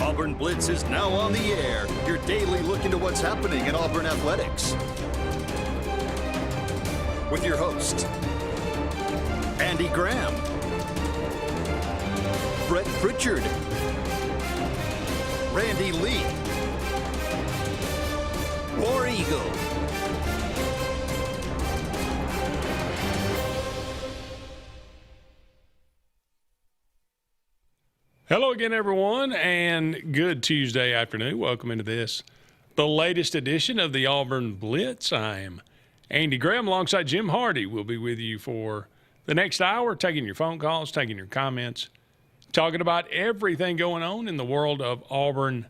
Auburn Blitz is now on the air, your daily look into what's happening in Auburn athletics. With your host, Andy Graham, Brett Pritchard, Randy Lee, War Eagle. Hello again, everyone, and good Tuesday afternoon. Welcome into this, the latest edition of the Auburn Blitz. I am Andy Graham alongside Jim Hardy. We'll be with you for the next hour, taking your phone calls, taking your comments, talking about everything going on in the world of Auburn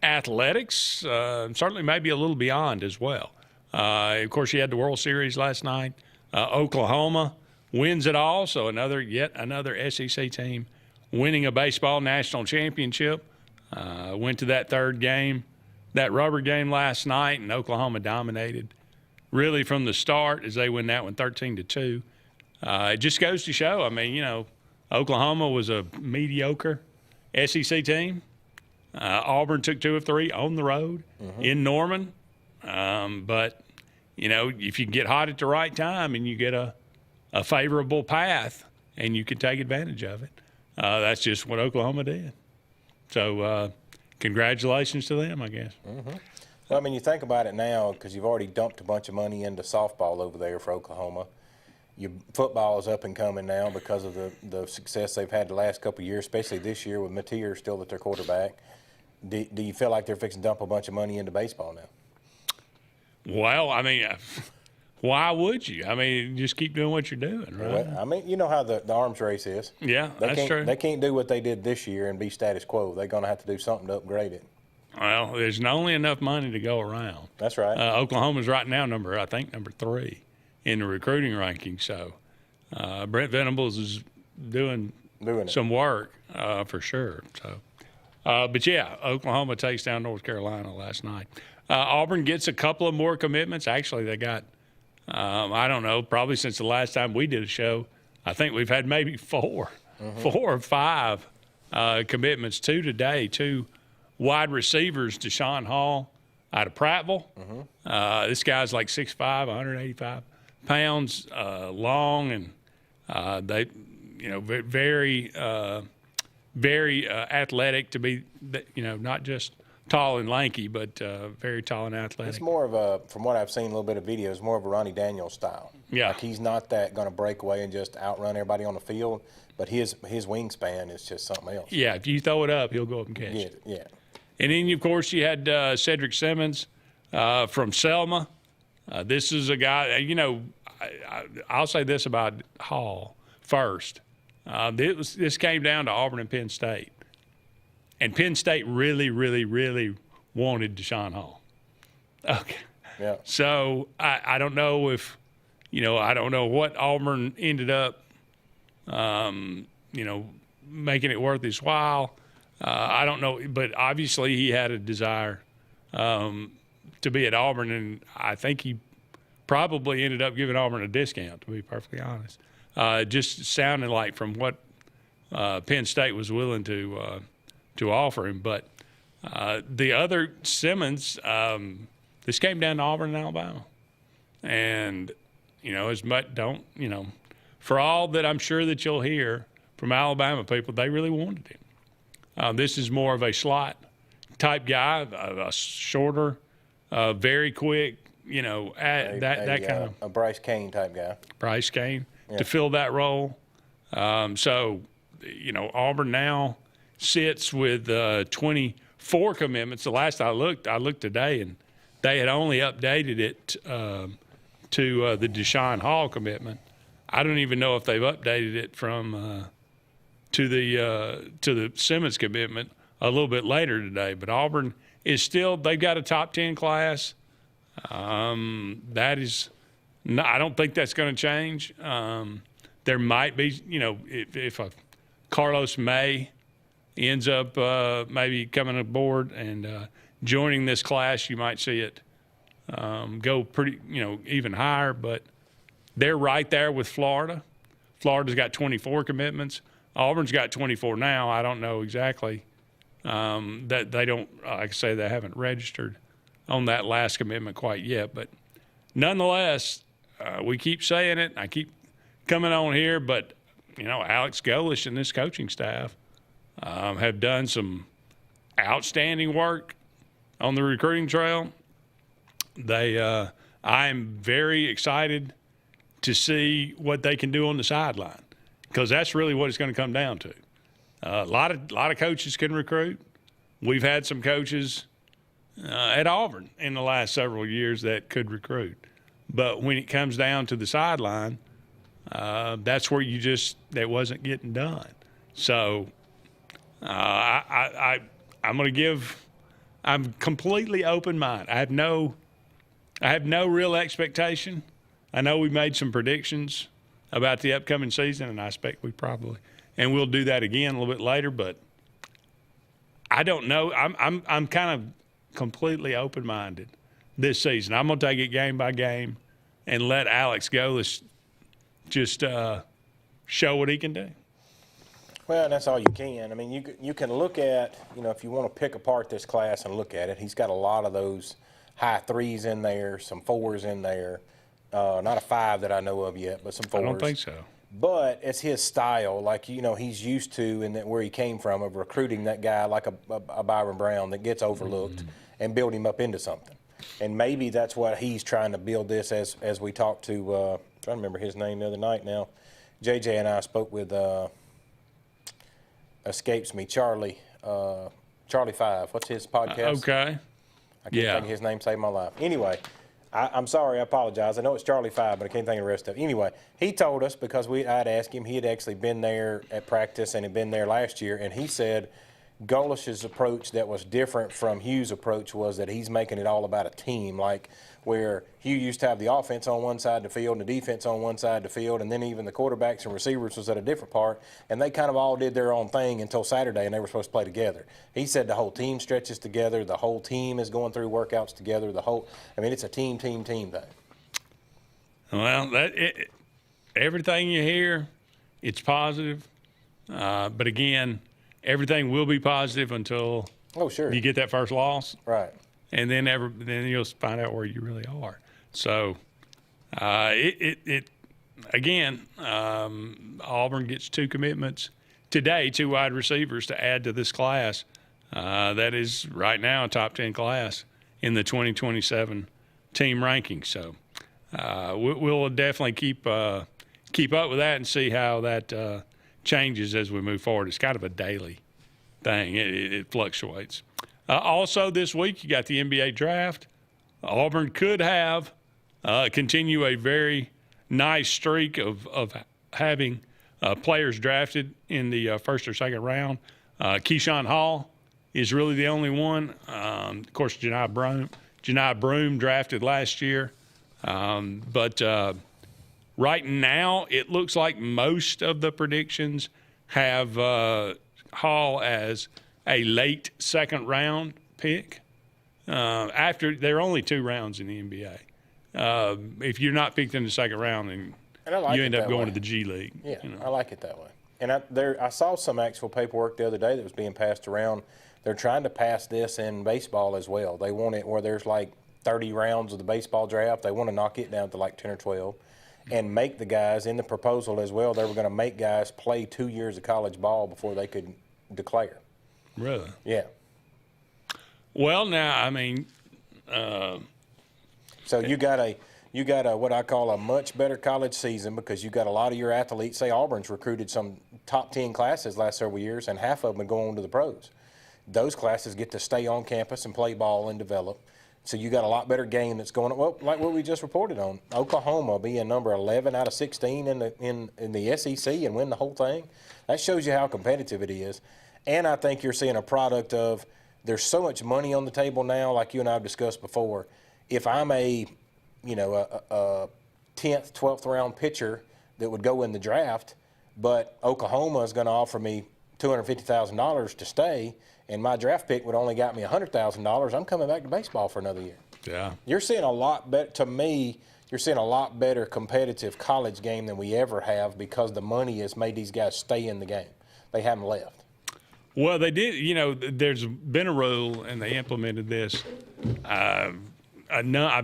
athletics, certainly maybe a little beyond as well. Of course, you had the World Series last night. Oklahoma wins it all, so yet another SEC team winning a baseball national championship. Went to that third game, that rubber game last night, and Oklahoma dominated really from the start as they win that one 13-2. It just goes to show, I mean, Oklahoma was a mediocre SEC team. Auburn took 2 of 3 on the road in Norman. But, if you get hot at the right time and you get a favorable path and you can take advantage of it, that's just what Oklahoma did. So congratulations to them, I guess. Well, I mean, you think about it now because you've already dumped a bunch of money into softball over there for Oklahoma. Your football is up and coming now because of the success they've had the last couple of years, especially this year with Mateer still at their quarterback. Do you feel like they're fixing to dump a bunch of money into baseball now? Well, I mean, why would you? I mean, just keep doing what you're doing, right? Well, I mean, you know how the arms race is. Yeah, that's true. They can't do what they did this year and be status quo. They're going to have to do something to upgrade it. Well, there's only enough money to go around. That's right. Oklahoma's right now number 3 in the recruiting rankings. So Brent Venables is doing some work for sure. So, but yeah, Oklahoma takes down North Carolina last night. Auburn gets a couple of more commitments. Actually, they got, I don't know, probably since the last time we did a show, I think we've had maybe 4 or 5 commitments. 2 today, 2 wide receivers, Deshaun Hall out of Prattville. This guy's like 6'5", 185 pounds, long, and they, very, very athletic to be, not just tall and lanky, but very tall and athletic. It's more of a, from what I've seen a little bit of videos, more of a Ronnie Daniels style. Yeah. Like he's not that going to break away and just outrun everybody on the field, but his wingspan is just something else. Yeah, if you throw it up, he'll go up and catch it. Yeah. And then, of course, you had Cedric Simmons from Selma. This is a guy, I'll say this about Hall first. This came down to Auburn and Penn State. And Penn State really, really, really wanted Deshaun Hall. Okay. Yeah. So I don't know if, I don't know what Auburn ended up, making it worth his while. I don't know, but obviously he had a desire to be at Auburn, and I think he probably ended up giving Auburn a discount, to be perfectly honest. Just sounded like from what Penn State was willing to offer him. But the other Simmons, this came down to Auburn and Alabama. And, as much for all that I'm sure that you'll hear from Alabama people, they really wanted him. This is more of a slot type guy, a shorter, very quick, that kind of. A Bryce Kane type guy. Bryce Kane to fill that role. So, Auburn now sits with 24 commitments. The last I looked today, and they had only updated it to the Deshaun Hall commitment. I don't even know if they've updated it from to the Simmons commitment a little bit later today. But Auburn is still, they've got a top 10 class. That is, I don't think that's going to change. There might be, if a Carlos May ends up maybe coming aboard and joining this class, you might see it go pretty, even higher. But they're right there with Florida. Florida's got 24 commitments. Auburn's got 24 now. I don't know exactly that they don't, like I say, they haven't registered on that last commitment quite yet. But nonetheless, we keep saying it. I keep coming on here, but, Alex Golish and this coaching staff have done some outstanding work on the recruiting trail. I am very excited to see what they can do on the sideline, because that's really what it's going to come down to. A lot of coaches can recruit. We've had some coaches at Auburn in the last several years that could recruit. But when it comes down to the sideline, that's where that wasn't getting done. So I'm completely open-minded. I have no real expectation. I know we made some predictions about the upcoming season, and I expect and we'll do that again a little bit later, but I don't know. I'm kind of completely open-minded this season. I'm going to take it game by game and let Alex Golish just show what he can do. Well, that's all you can. I mean, you can look at, if you want to pick apart this class and look at it, he's got a lot of those high threes in there, some fours in there. Not a five that I know of yet, but some fours. I don't think so. But it's his style, like, he's used to, and where he came from, of recruiting that guy like a Byron Brown that gets overlooked and build him up into something. And maybe that's what he's trying to build this as we talked to, I'm trying to remember his name the other night now. JJ and I spoke with, escapes me, Charlie 5. What's his podcast? Okay. I can't think of his name, saved my life. Anyway, I'm sorry, I apologize. I know it's Charlie 5, but I can't think of the rest of it. Anyway, he told us, because I'd asked him, he had actually been there at practice and had been there last year, and he said Golish's approach that was different from Hugh's approach was that he's making it all about a team, like where Hugh used to have the offense on one side of the field and the defense on one side of the field, and then even the quarterbacks and receivers was at a different part, and they kind of all did their own thing until Saturday, and they were supposed to play together. He said the whole team stretches together, the whole team is going through workouts together, it's a team thing. Well, everything you hear, it's positive, but again, everything will be positive until you get that first loss. Right. And then you'll find out where you really are. So, again, Auburn gets 2 commitments today, 2 wide receivers to add to this class. That is right now a top 10 class in the 2027 team rankings. So, we'll definitely keep up with that and see how that changes as we move forward. It's kind of a daily thing. It fluctuates. Also this week, you got the NBA draft. Auburn could continue a very nice streak of having players drafted in the first or second round. Keyshawn Hall is really the only one. Of course, Janai Broom drafted last year. But right now, it looks like most of the predictions have Hall as a late second round pick. After there are only 2 rounds in the NBA. If you're not picked in the second round, then you end up going to the G League. Yeah, I like it that way. And I saw some actual paperwork the other day that was being passed around. They're trying to pass this in baseball as well. They want it where there's like 30 rounds of the baseball draft. They want to knock it down to like 10 or 12 and make the guys in the proposal as well. They were going to make guys play 2 years of college ball before they could declare. Really? Yeah. Well, now, so you got a what I call a much better college season, because you got a lot of your athletes. Say Auburn's recruited some top 10 classes last several years, and half of them go on to the pros. Those classes get to stay on campus and play ball and develop. So you got a lot better game that's going on. Well, like what we just reported on, Oklahoma being number 11 out of 16 in the SEC and win the whole thing. That shows you how competitive it is. And I think you're seeing a product of there's so much money on the table now, like you and I have discussed before. If I'm a 10th, 12th round pitcher that would go in the draft, but Oklahoma is going to offer me $250,000 to stay, and my draft pick would only got me $100,000, I'm coming back to baseball for another year. Yeah. You're seeing a lot better, to me, you're seeing a lot better competitive college game than we ever have, because the money has made these guys stay in the game. They haven't left. Well, they did. You know, there's been a rule, and they implemented this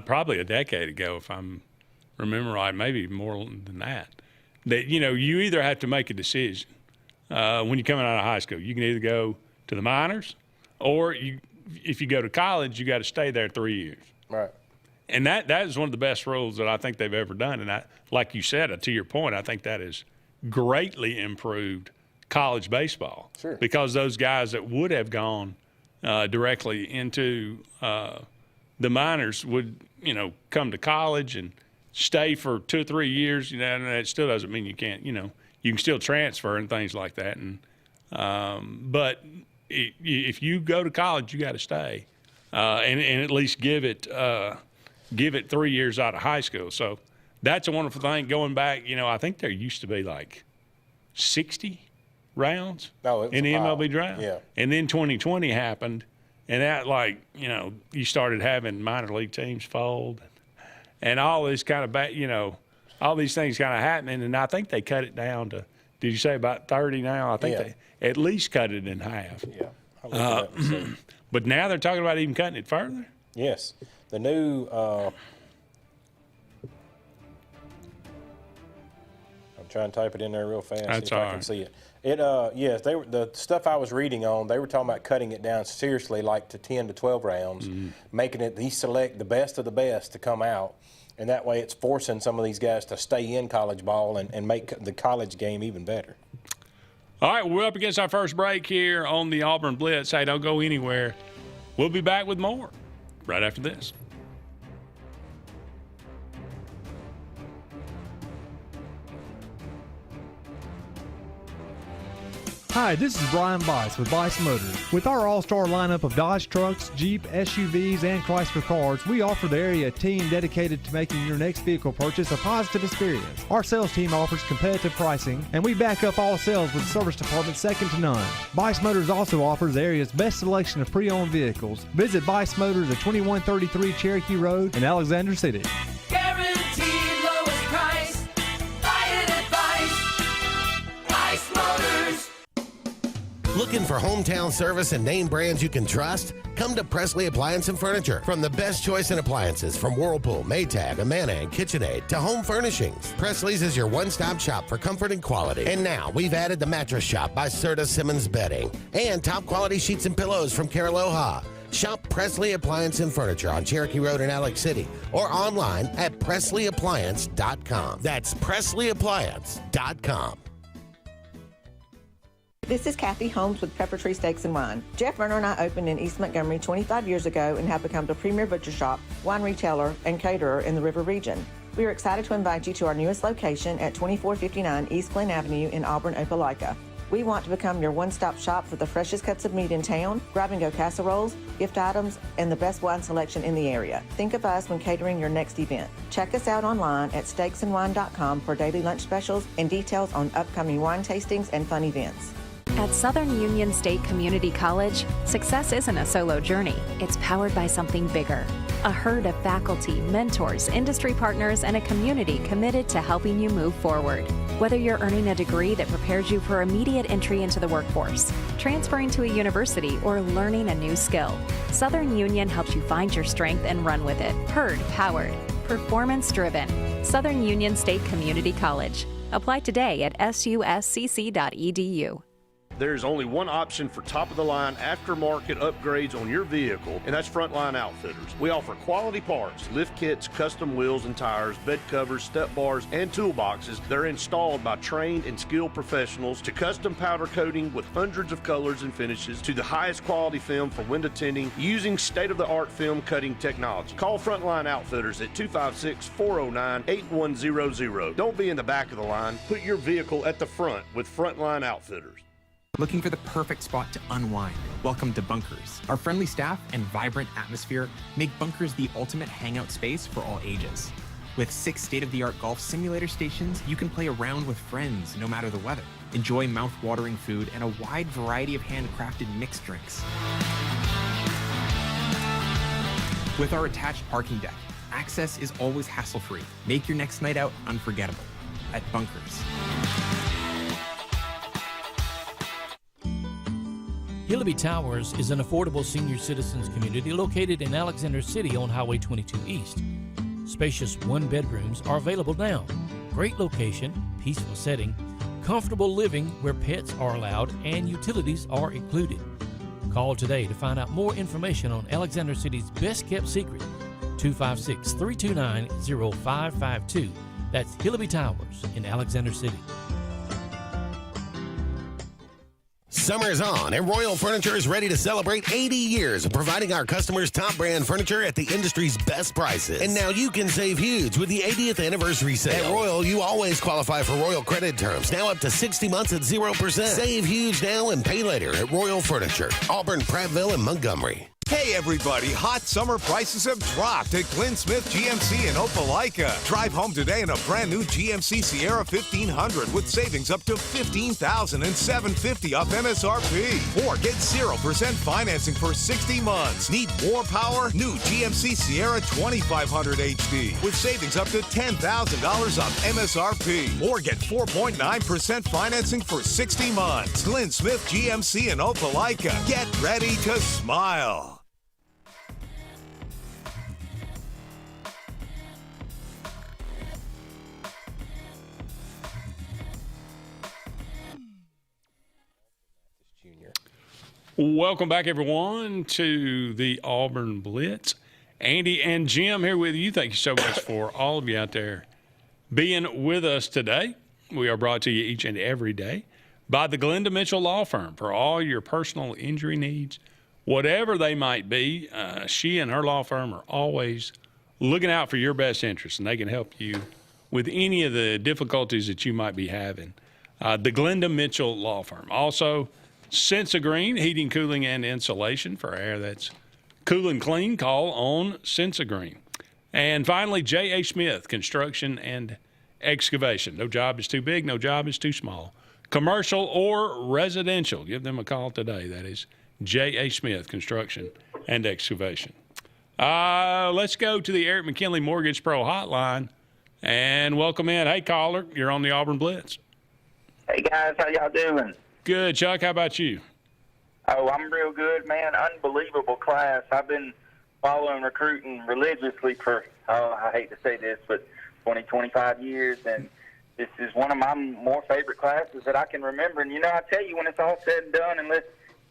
probably a decade ago, if I'm remember right, maybe more than that. That, you know, you either have to make a decision when you're coming out of high school. You can either go to the minors, or if you go to college, you got to stay there 3 years. Right. And that is one of the best rules that I think they've ever done. And like you said, to your point, I think that has greatly improved college baseball. Sure. Because those guys that would have gone directly into the minors would, you know, come to college and stay for 2 or 3 years. You know, and it still doesn't mean you can't, you know, you can still transfer and things like that. And but if you go to college, you got to stay and at least give it 3 years out of high school. So that's a wonderful thing. Going back, you know, I think there used to be like 60 rounds in the MLB draft. Yeah. And then 2020 happened, and that, like, you know, you started having minor league teams fold and all this kind of, you know, all these things kind of happening. And I think they cut it down to, did you say about 30 now? I think they at least cut it in half. Yeah. But now they're talking about even cutting it further? Yes. The new I'm trying to type it in there real fast. That's see if all I can right. see it. Yes, the stuff I was reading on, they were talking about cutting it down seriously, like to 10 to 12 rounds, making it select the best of the best to come out, and that way it's forcing some of these guys to stay in college ball and make the college game even better. All right, we're up against our first break here on the Auburn Blitz. Hey, don't go anywhere. We'll be back with more right after this. Hi, this is Brian Bice with Bice Motors. With our all-star lineup of Dodge trucks, Jeep, SUVs, and Chrysler cars, we offer the area team dedicated to making your next vehicle purchase a positive experience. Our sales team offers competitive pricing, and we back up all sales with a service department second to none. Bice Motors also offers the area's best selection of pre-owned vehicles. Visit Bice Motors at 2133 Cherokee Road in Alexander City. Guaranteed lowest price. Buy it at Bice Motors. Looking for hometown service and name brands you can trust? Come to Presley Appliance and Furniture. From the best choice in appliances from Whirlpool, Maytag, Amana, and KitchenAid to home furnishings, Presley's is your one-stop shop for comfort and quality. And now we've added the Mattress Shop by Serta Simmons Bedding and top quality sheets and pillows from Caraloha. Shop Presley Appliance and Furniture on Cherokee Road in Alex City or online at PresleyAppliance.com. That's PresleyAppliance.com. This is Kathy Holmes with Pepper Tree Steaks and Wine. Jeff Verner and I opened in East Montgomery 25 years ago and have become the premier butcher shop, wine retailer, and caterer in the River region. We are excited to invite you to our newest location at 2459 East Glen Avenue in Auburn, Opelika. We want to become your one-stop shop for the freshest cuts of meat in town, grab-and-go casseroles, gift items, and the best wine selection in the area. Think of us when catering your next event. Check us out online at steaksandwine.com for daily lunch specials and details on upcoming wine tastings and fun events. At Southern Union State Community College, success isn't a solo journey. It's powered by something bigger. A herd of faculty, mentors, industry partners, and a community committed to helping you move forward. Whether you're earning a degree that prepares you for immediate entry into the workforce, transferring to a university, or learning a new skill, Southern Union helps you find your strength and run with it. Herd powered, performance driven. Southern Union State Community College. Apply today at suscc.edu. There's only one option for top-of-the-line aftermarket upgrades on your vehicle, and that's Frontline Outfitters. We offer quality parts, lift kits, custom wheels and tires, bed covers, step bars, and toolboxes. They're installed by trained and skilled professionals, to custom powder coating with hundreds of colors and finishes, to the highest quality film for window tinting using state-of-the-art film cutting technology. Call Frontline Outfitters at 256-409-8100. Don't be in the back of the line. Put your vehicle at the front with Frontline Outfitters. Looking for the perfect spot to unwind? Welcome to Bunkers. Our friendly staff and vibrant atmosphere make Bunkers the ultimate hangout space for all ages. With 6 state-of-the-art golf simulator stations, you can play around with friends no matter the weather. Enjoy mouth-watering food and a wide variety of handcrafted mixed drinks. With our attached parking deck, access is always hassle-free. Make your next night out unforgettable at Bunkers. Hillaby Towers is an affordable senior citizens community located in Alexander City on Highway 22 East. Spacious one-bedrooms are available now. Great location, peaceful setting, comfortable living where pets are allowed and utilities are included. Call today to find out more information on Alexander City's best-kept secret, 256-329-0552. That's Hillaby Towers in Alexander City. Summer is on, and Royal Furniture is ready to celebrate 80 years of providing our customers top brand furniture at the industry's best prices. And now you can save huge with the 80th anniversary sale. At Royal, you always qualify for Royal credit terms, now up to 60 months at 0%. Save huge now and pay later at Royal Furniture, Auburn, Prattville, and Montgomery. Hey everybody, hot summer prices have dropped at Glenn Smith GMC in Opelika. Drive home today in a brand new GMC Sierra 1500 with savings up to $15,000 and $750 off MSRP. Or get 0% financing for 60 months. Need more power? New GMC Sierra 2500 HD with savings up to $10,000 off MSRP. Or get 4.9% financing for 60 months. Glenn Smith GMC in Opelika. Get ready to smile. Welcome back, everyone, to the Auburn Blitz. Andy and Jim here with you. Thank you so much for all of you out there being with us today. We are brought to you each and every day by the Glenda Mitchell Law Firm for all your personal injury needs, whatever they might be. She and her law firm are always looking out for your best interests, and they can help you with any of the difficulties that you might be having. The Glenda Mitchell Law Firm. Also, Sensagreen, heating, cooling, and insulation for air that's cool and clean. Call on Sensagreen. And finally, J.A. Smith, construction and excavation. No job is too big, no job is too small. Commercial or residential. Give them a call today. That is J.A. Smith, construction and excavation. Let's go to the Eric McKinley Mortgage Pro hotline and welcome in. Hey, caller, you're on the Auburn Blitz. Hey, guys, how y'all doing? Good, Chuck. How about you? Oh, I'm real good, man. Unbelievable class. I've been following recruiting religiously for, I hate to say this, but 20, 25 years, and this is one of my more favorite classes that I can remember. And, I tell you, when it's all said and done, unless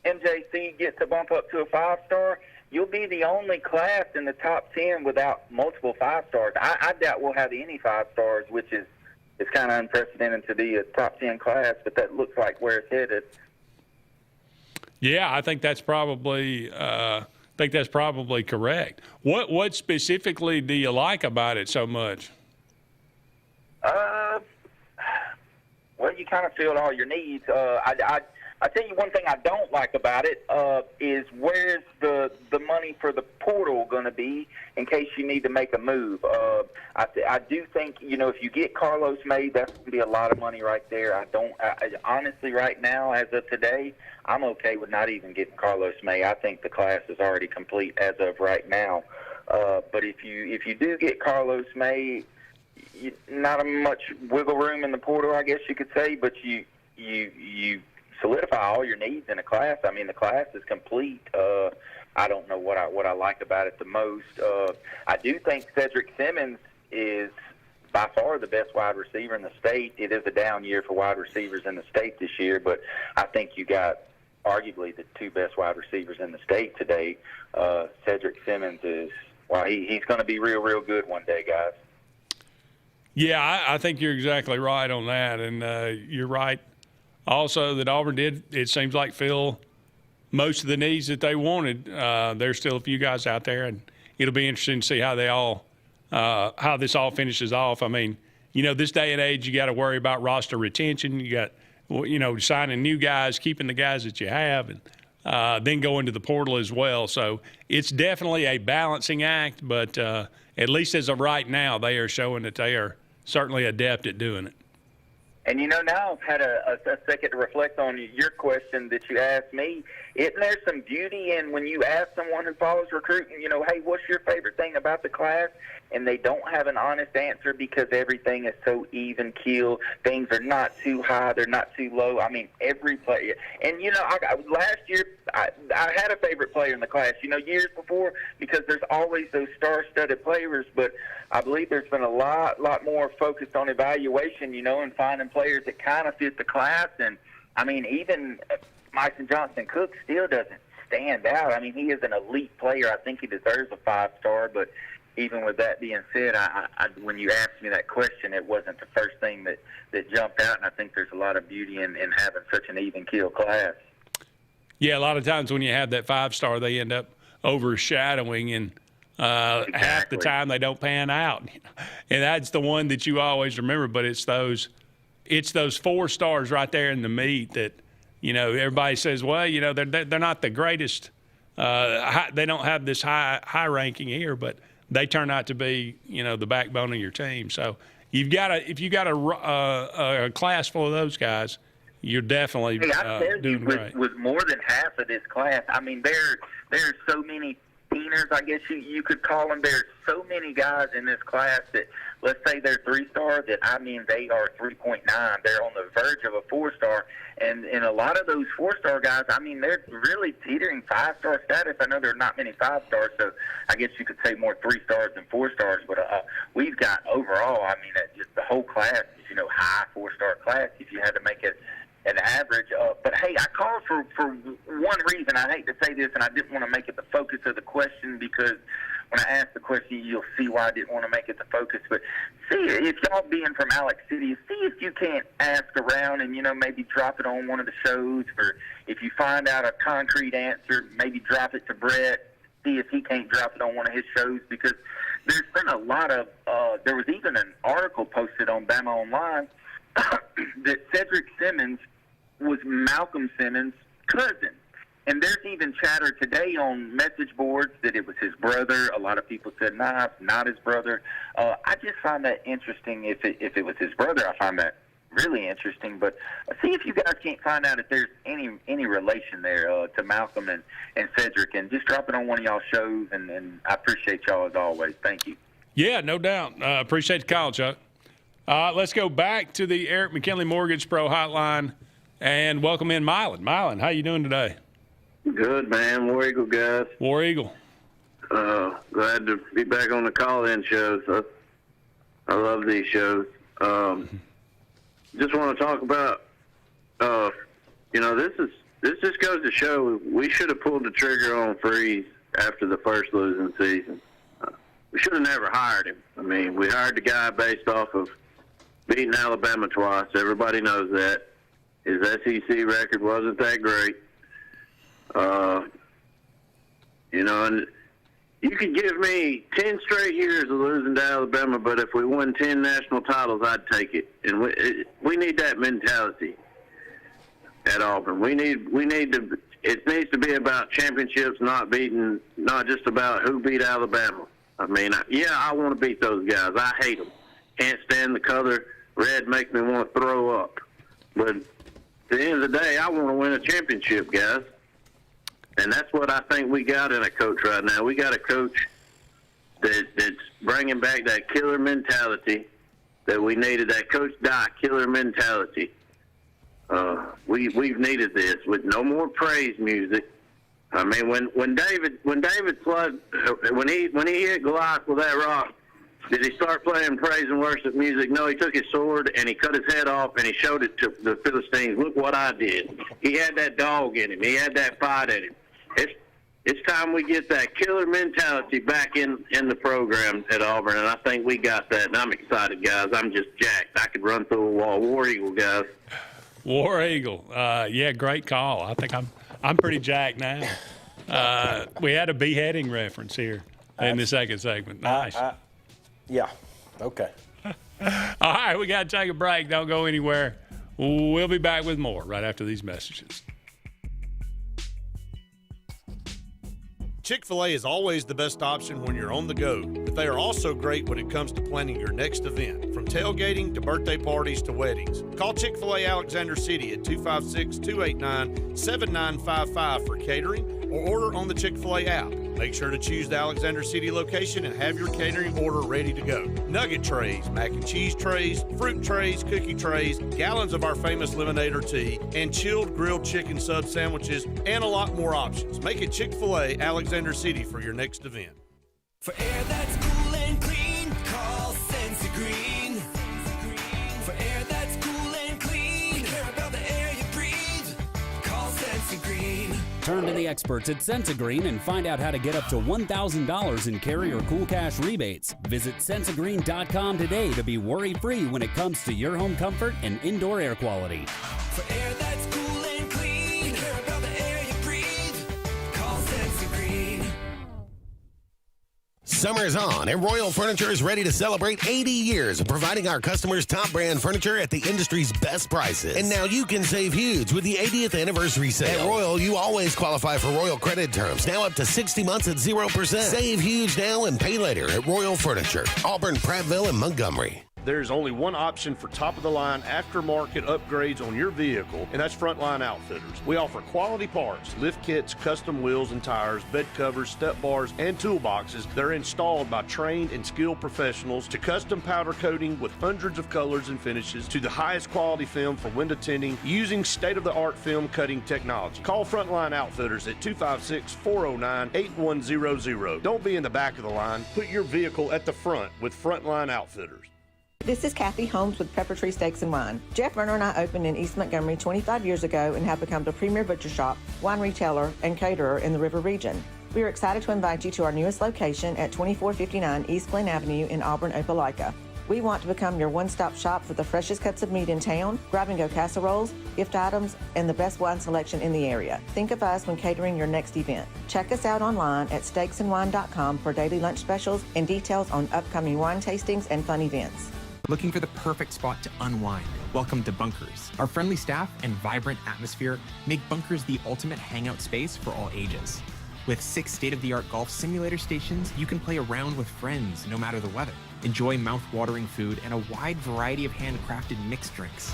MJC gets to bump up to a 5-star, you'll be the only class in the top 10 without multiple 5-stars. I doubt we'll have any 5-stars, which is it's kind of unprecedented to be a top 10 class, but that looks like where it's headed. Yeah, I think that's probably correct. What specifically do you like about it so much? Well, you kind of filled all your needs. I tell you one thing I don't like about it is where's the money for the portal going to be in case you need to make a move. I do think, if you get Carlos May, that's going to be a lot of money right there. I honestly, right now, as of today, I'm okay with not even getting Carlos May. I think the class is already complete as of right now. But if you do get Carlos May, not much wiggle room in the portal, I guess you could say, but you solidify all your needs in a class. I mean, the class is complete. I don't know what I like about it the most. I do think Cedric Simmons is by far the best wide receiver in the state. It is a down year for wide receivers in the state this year, but I think you got arguably the two best wide receivers in the state today. Cedric Simmons is, he's going to be real, real good one day, guys. Yeah, I think you're exactly right on that, and you're right also that Auburn did, it seems like, fill most of the needs that they wanted. There's still a few guys out there, and it'll be interesting to see how how this all finishes off. I mean, this day and age, you got to worry about roster retention. You got, signing new guys, keeping the guys that you have, and then going to the portal as well. So it's definitely a balancing act, but at least as of right now, they are showing that they are certainly adept at doing it. And, now I've had a second to reflect on your question that you asked me. Isn't there some beauty in when you ask someone who follows recruiting, hey, what's your favorite thing about the class? And they don't have an honest answer because everything is so even keel. Things are not too high. They're not too low. I mean, every player. And, last year I had a favorite player in the class, years before, because there's always those star-studded players. But I believe there's been a lot more focused on evaluation, and finding players that kind of fit the class. And, I mean, even Mason Johnson-Cook still doesn't stand out. I mean, he is an elite player. I think he deserves a 5-star, but even with that being said, I when you asked me that question, it wasn't the first thing that jumped out, and I think there's a lot of beauty in having such an even-keel class. Yeah, a lot of times when you have that 5-star, they end up overshadowing, and half the time they don't pan out. And that's the one that you always remember, but it's those 4 stars right there in the meat that, everybody says, well, they're not the greatest. They don't have this high ranking here, but they turn out to be, the backbone of your team. So if you got a class full of those guys, you're definitely doing great. With more than half of this class, I mean, there's so many teeners, I guess you could call them. There's so many guys in this class that, let's say they're 3-star, that, I mean, they are 3.9. They're on the verge of a 4-star. And a lot of those 4-star guys, I mean, they're really teetering 5-star status. I know there are not many 5-stars, so I guess you could say more 3-stars than 4-stars. But we've got overall, I mean, just the whole class is, high 4-star class if you had to make it an average. But, hey, I called for one reason. I hate to say this, and I didn't want to make it the focus of the question, because when I ask the question, you'll see why I didn't want to make it the focus. But see, if y'all being from Alex City, see if you can't ask around and, maybe drop it on one of the shows. Or if you find out a concrete answer, maybe drop it to Brett. See if he can't drop it on one of his shows, because there's been a lot of there was even an article posted on Bama Online that Cedric Simmons was Malcolm Simmons' cousin. And there's even chatter today on message boards that it was his brother. A lot of people said, nah, it's not his brother. I just find that interesting. If it was his brother, I find that really interesting. But see if you guys can't find out if there's any relation there to Malcolm and Cedric, and just drop it on one of y'all shows. And I appreciate y'all as always. Thank you. Yeah, no doubt. Appreciate the call, Chuck. Let's go back to the Eric McKinley Mortgage Pro hotline and welcome in Mylan. Mylan, how you doing today? Good, man. War Eagle, guys. War Eagle. Glad to be back on the call-in shows. I love these shows. Just want to talk about, this just goes to show we should have pulled the trigger on Freeze after the first losing season. We should have never hired him. I mean, we hired the guy based off of beating Alabama twice. Everybody knows that. His SEC record wasn't that great. And you could give me 10 straight years of losing to Alabama, but if we won 10 national titles, I'd take it. And we need that mentality at Auburn. It needs to be about championships, not just about who beat Alabama. I mean, I want to beat those guys. I hate them. Can't stand the color red. Makes me want to throw up. But at the end of the day, I want to win a championship, guys. And that's what I think we got in a coach right now. We got a coach that's bringing back that killer mentality that we needed, that Coach Doc killer mentality. We've needed this with no more praise music. I mean, when David Flood, when he hit Goliath with that rock, did he start playing praise and worship music? No, he took his sword and he cut his head off and he showed it to the Philistines. Look what I did. He had that dog in him. He had that fight in him. It's time we get that killer mentality back in the program at Auburn, and I think we got that, and I'm excited, guys. I'm just jacked. I could run through a wall. War Eagle, guys. War Eagle. Yeah, great call. I think I'm pretty jacked now. We had a beheading reference here in the second segment. Nice. Yeah. Okay. All right, we got to take a break. Don't go anywhere. We'll be back with more right after these messages. Chick-fil-A is always the best option when you're on the go. but they are also great when it comes to planning your next event, from tailgating to birthday parties to weddings. Call Chick-fil-A Alexander City at 256-289-7955 for catering or order on the Chick-fil-A app. Make sure to choose the Alexander City location and have your catering order ready to go. Nugget trays, mac and cheese trays, fruit trays, cookie trays, gallons of our famous lemonade or tea, and chilled grilled chicken sub sandwiches, and a lot more options. Make it Chick-fil-A Alexander City for your next event. For air that's cool and clean, call Sense Green. For air that's cool and clean, we care about the air you breathe. Call Sense Green. Turn to the experts at Sensagreen and find out how to get up to $1,000 in Carrier Cool Cash rebates. Visit Sensagreen.com today to be worry-free when it comes to your home comfort and indoor air quality. For air that's cool and clean, we care about the air you breathe. Call Sense Green. Summer's on, and Royal Furniture is ready to celebrate 80 years of providing our customers top brand furniture at the industry's best prices. And now you can save huge with the 80th anniversary sale. At Royal, you always qualify for Royal credit terms, now up to 60 months at 0%. Save huge now and pay later at Royal Furniture, Auburn, Prattville, and Montgomery. There's only one option for top-of-the-line aftermarket upgrades on your vehicle, and that's Frontline Outfitters. We offer quality parts, lift kits, custom wheels and tires, bed covers, step bars, and toolboxes that are installed by trained and skilled professionals, to custom powder coating with hundreds of colors and finishes, to the highest quality film for window tinting using state-of-the-art film cutting technology. Call Frontline Outfitters at 256-409-8100. Don't be in the back of the line. Put your vehicle at the front with Frontline Outfitters. This is Kathy Holmes with Pepper Tree Steaks and Wine. Jeff Verner and I opened in East Montgomery 25 years ago and have become the premier butcher shop, wine retailer, and caterer in the River region. We are excited to invite you to our newest location at 2459 East Glen Avenue in Auburn, Opelika. We want to become your one-stop shop for the freshest cuts of meat in town, grab-and-go casseroles, gift items, and the best wine selection in the area. Think of us when catering your next event. Check us out online at steaksandwine.com for daily lunch specials and details on upcoming wine tastings and fun events. Looking for the perfect spot to unwind? Welcome to Bunkers. Our friendly staff and vibrant atmosphere make Bunkers the ultimate hangout space for all ages. With 6 state-of-the-art golf simulator stations, you can play around with friends no matter the weather. Enjoy mouth-watering food and a wide variety of handcrafted mixed drinks.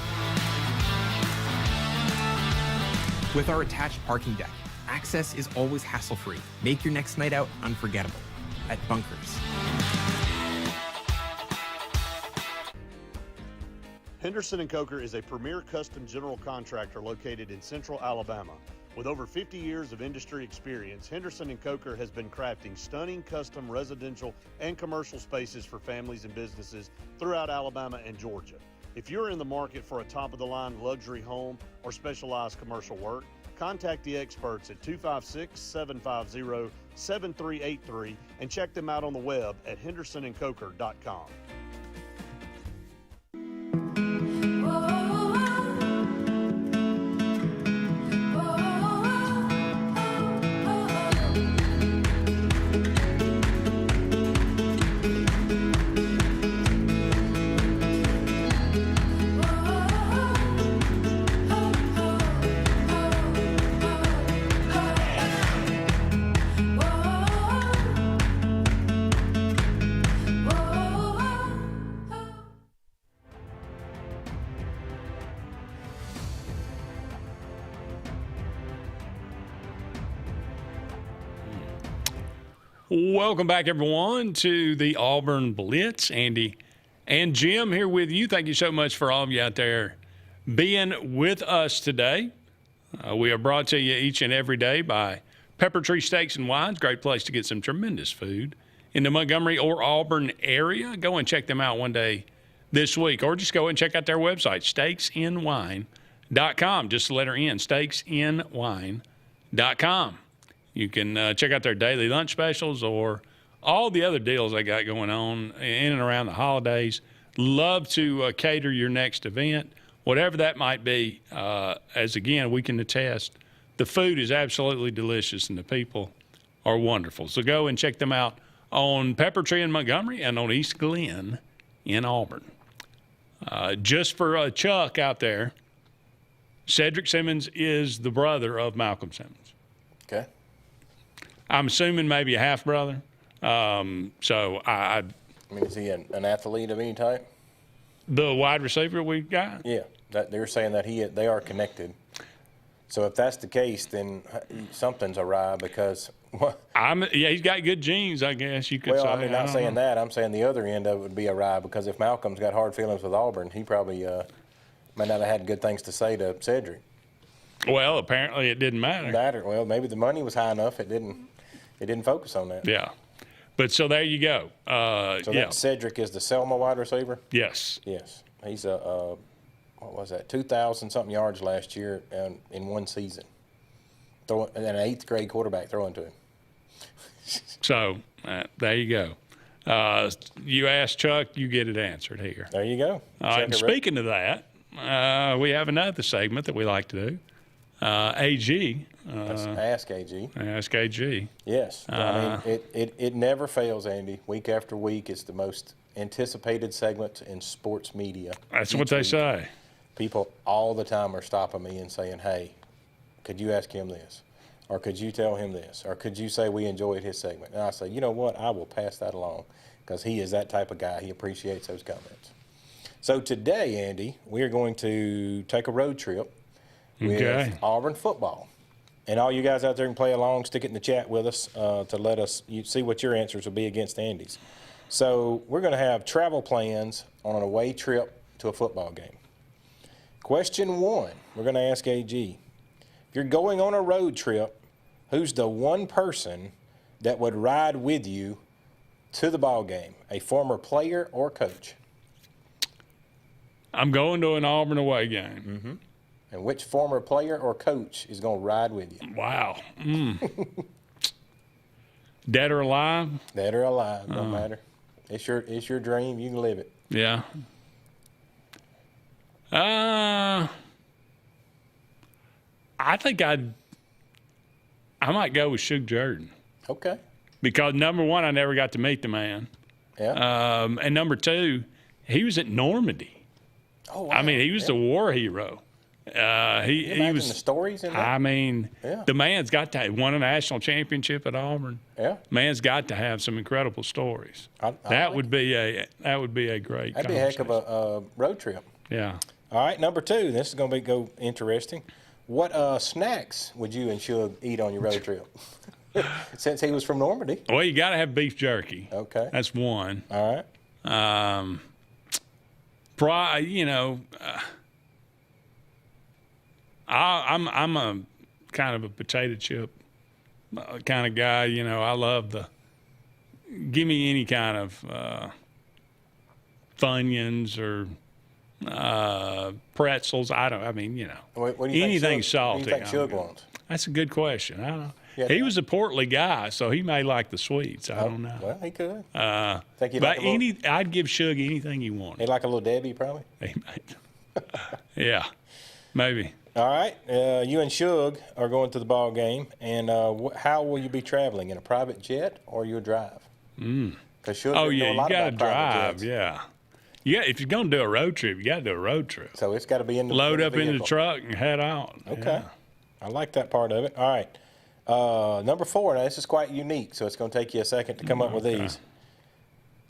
With our attached parking deck, access is always hassle-free. Make your next night out unforgettable at Bunkers. Henderson & Coker is a premier custom general contractor located in central Alabama. With over 50 years of industry experience, Henderson & Coker has been crafting stunning custom residential and commercial spaces for families and businesses throughout Alabama and Georgia. If you're in the market for a top-of-the-line luxury home or specialized commercial work, contact the experts at 256-750-7383 and check them out on the web at hendersonandcoker.com. Welcome back, everyone, to the Auburn Blitz. Andy and Jim here with you. Thank you so much for all of you out there being with us today. We are brought to you each and every day by Pepper Tree Steaks and Wines. Great place to get some tremendous food in the Montgomery or Auburn area. Go and check them out one day this week, or just go and check out their website, steaksandwine.com. Just the letter N, steaksandwine.com. You can check out their daily lunch specials or all the other deals they got going on in and around the holidays. Love to cater your next event, whatever that might be. As, again, we can attest, the food is absolutely delicious and the people are wonderful. So go and check them out on Pepper Tree in Montgomery and on East Glen in Auburn. Just for Chuck out there, Cedric Simmons is the brother of Malcolm Simmons. Okay. I'm assuming maybe a half-brother. So I mean, is he an athlete of any type? The wide receiver we got? Yeah, they're saying that they are connected. So if that's the case, then something's awry because he's got good genes, I guess you could say. Well, I mean, not saying that. I'm saying the other end of it would be awry because if Malcolm's got hard feelings with Auburn, he probably may not have had good things to say to Cedric. Well, apparently it didn't matter. Well, maybe the money was high enough it didn't focus on that. Yeah. But so there you go. That Cedric is the Selma wide receiver? Yes. Yes. He's what was that, 2,000-something yards last year in one season. And an 8th grade quarterback throwing to him. So there you go. You asked Chuck, you get it answered here. There you go. All right, and speaking of that, we have another segment that we like to do. AG. Ask AG. Ask AG. Yes. I mean, it never fails, Andy. Week after week, it's the most anticipated segment in sports media. That's what they say. People all the time are stopping me and saying, hey, could you ask him this? Or could you tell him this? Or could you say we enjoyed his segment? And I say, you know what? I will pass that along because he is that type of guy. He appreciates those comments. So today, Andy, we are going to take a road trip with Auburn football. And all you guys out there can play along, stick it in the chat with us to let us see what your answers will be against Andy's. So we're going to have travel plans on an away trip to a football game. Question 1, we're going to ask AG. If you're going on a road trip, who's the one person that would ride with you to the ball game? A former player or coach? I'm going to an Auburn away game. Mm-hmm. And which former player or coach is going to ride with you? Wow. Dead or alive? Dead or alive, don't matter. It's your dream. You can live it. Yeah. I think I might go with Shug Jordan. Okay. Because number one, I never got to meet the man. Yeah. And number two, he was at Normandy. Oh, wow. I mean, he was the war hero. He was the stories in that? I mean, the man's got to won a national championship at Auburn. Yeah. Man's got to have some incredible stories. That would be a great. That'd be a heck of a road trip. Yeah. All right, number 2. This is going to go interesting. What snacks would you and Shug eat on your road trip? Since he was from Normandy. Well, you got to have beef jerky. Okay. That's one. All right. I'm a kind of a potato chip kind of guy. You know, I love give me any kind of Funyuns or pretzels. What do you anything think salty. What do you think Shug wants? That's a good question. I don't know. Yeah, he was a portly guy, so he may like the sweets. I don't know. Well, he could. Think he'd like I'd give Shug anything he wanted. He'd like a little Debbie, probably. He might. Yeah, maybe. All right, you and Shug are going to the ball game, and how will you be traveling? In a private jet or you drive? Because Shug Oh know yeah, a lot you got to about private drive. jets. Yeah. Yeah, if you're going to do a road trip, you got to do a road trip. So it's got to be in the load up in the vehicle. truck and head out. Okay, Yeah. I like that part of it. All right, number 4. Now this is quite unique, so it's going to take you a second to come up with these.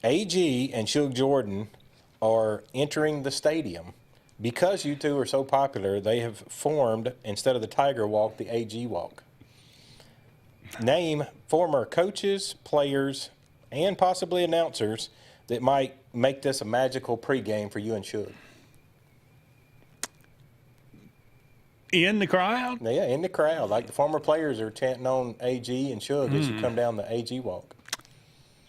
AG and Shug Jordan are entering the stadium. Because you two are so popular, they have formed, instead of the Tiger Walk, the AG Walk. Name former coaches, players, and possibly announcers that might make this a magical pregame for you and Shug. In the crowd? Yeah, in the crowd. Like the former players are chanting on AG and Shug as you come down the AG Walk.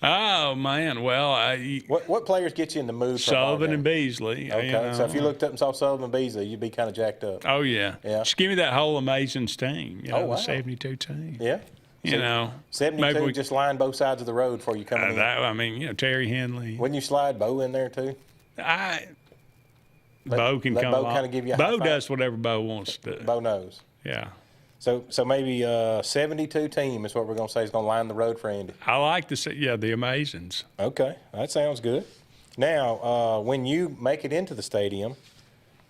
Oh, man. Well, What players get you in the mood for a ball Sullivan game? and Beasley. Okay, so if you looked up and saw Sullivan and Beasley, you'd be kind of jacked up. Oh, yeah. Yeah. Just give me that whole Amazing team. You know, wow. the 72 team. Yeah. You know. 72 maybe just line both sides of the road before you come in. Terry Henley. Wouldn't you slide Bo in there, too? Bo can let come Bo on. kind of give you a Bo high five. does whatever Bo wants to do. Bo knows. Yeah. So maybe 72 team is what we're going to say is going to line the road for Andy. I like to say, the Amazings. Okay, that sounds good. Now, when you make it into the stadium,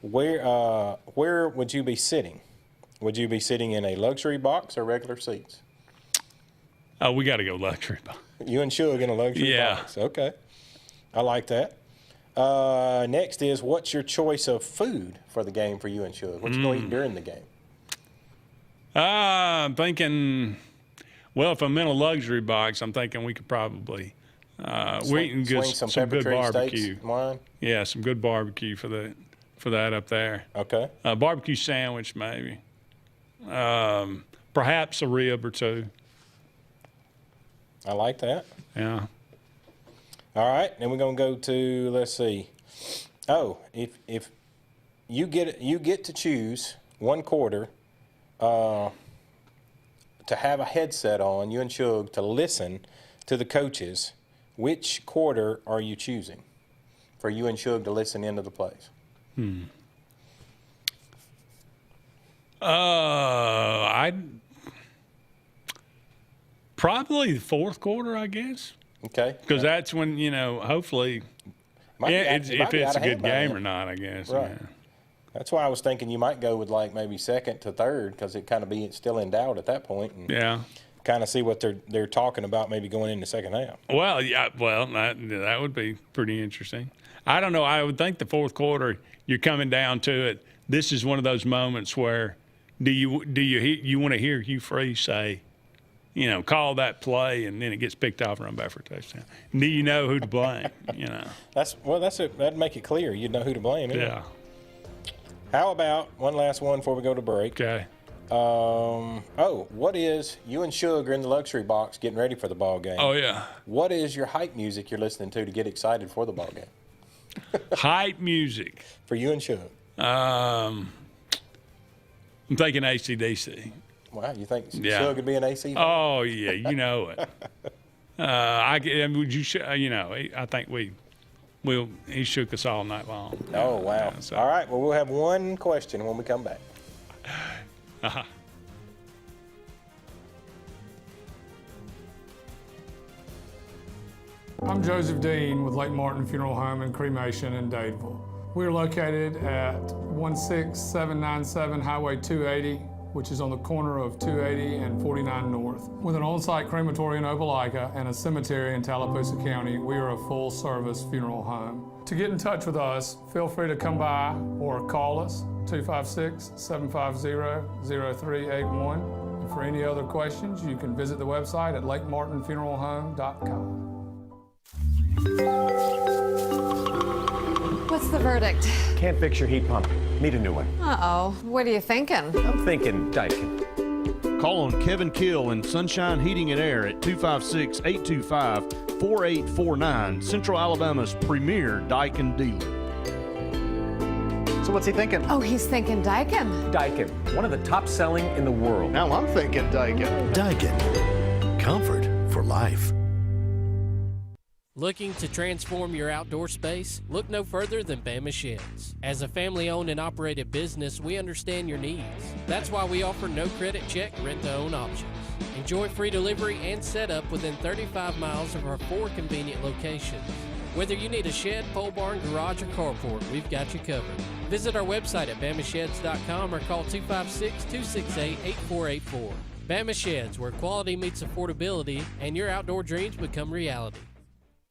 where would you be sitting? Would you be sitting in a luxury box or regular seats? Oh, we got to go luxury box. You and Shug in a luxury box. Okay. I like that. Next is, what's your choice of food for the game for you and Shug? What you going to eat during the game? I'm thinking, well, if I'm in a luxury box, I'm thinking we could probably we're eating some good barbecue. Steaks, wine? Yeah, some good barbecue for that up there. Okay. Barbecue sandwich maybe. Perhaps a rib or two. I like that. Yeah. All right, then we're gonna go to, let's see. Oh, if you get to choose one quarter to have a headset on, you and Shug, to listen to the coaches, which quarter are you choosing for you and Shug to listen into the plays? I'd probably the fourth quarter, I guess. Okay. Because that's when, hopefully, if it's a good game or not, I guess. Right. Yeah. That's why I was thinking you might go with like maybe second to third, because it kind of be still in doubt at that point. And yeah. Kind of see what they're talking about maybe going into second half. Well, yeah. Well, that would be pretty interesting. I don't know. I would think the fourth quarter, you're coming down to it. This is one of those moments where you want to hear Hugh Freeze say, call that play, and then it gets picked off and run back for a touchdown. Do you know who to blame? That'd make it clear. You'd know who to blame. Yeah. How about one last one before we go to break? Okay. What is, you and Shug are in the luxury box getting ready for the ball game. Oh, yeah. What is your hype music you're listening to get excited for the ball game? Hype music. For you and Shug. I'm thinking AC/DC. Wow, you think Shug could be an AC fan? Oh, yeah, you know it. I think he shook us all night long. Oh, wow. All right, well, we'll have one question when we come back. Uh-huh. I'm Joseph Dean with Lake Martin Funeral Home and Cremation in Dadeville. We're located at 16797 Highway 280, which is on the corner of 280 and 49 North. With an on-site crematory in Opelika and a cemetery in Tallapoosa County, we are a full-service funeral home. To get in touch with us, feel free to come by or call us, 256-750-0381. And for any other questions, you can visit the website at lakemartinfuneralhome.com. What's the verdict? Can't fix your heat pump. Need a new one. Uh-oh. What are you thinking? I'm thinking Daikin. Call on Kevin Kill and Sunshine Heating and Air at 256-825-4849, Central Alabama's premier Daikin dealer. So what's he thinking? Oh, he's thinking Daikin. Daikin, one of the top selling in the world. Now I'm thinking Daikin. Daikin. Comfort for life. Looking to transform your outdoor space? Look no further than Bama Sheds. As a family-owned and operated business, we understand your needs. That's why we offer no credit check, rent-to-own options. Enjoy free delivery and setup within 35 miles of our 4 convenient locations. Whether you need a shed, pole barn, garage, or carport, we've got you covered. Visit our website at bamasheds.com or call 256-268-8484. Bama Sheds, where quality meets affordability and your outdoor dreams become reality.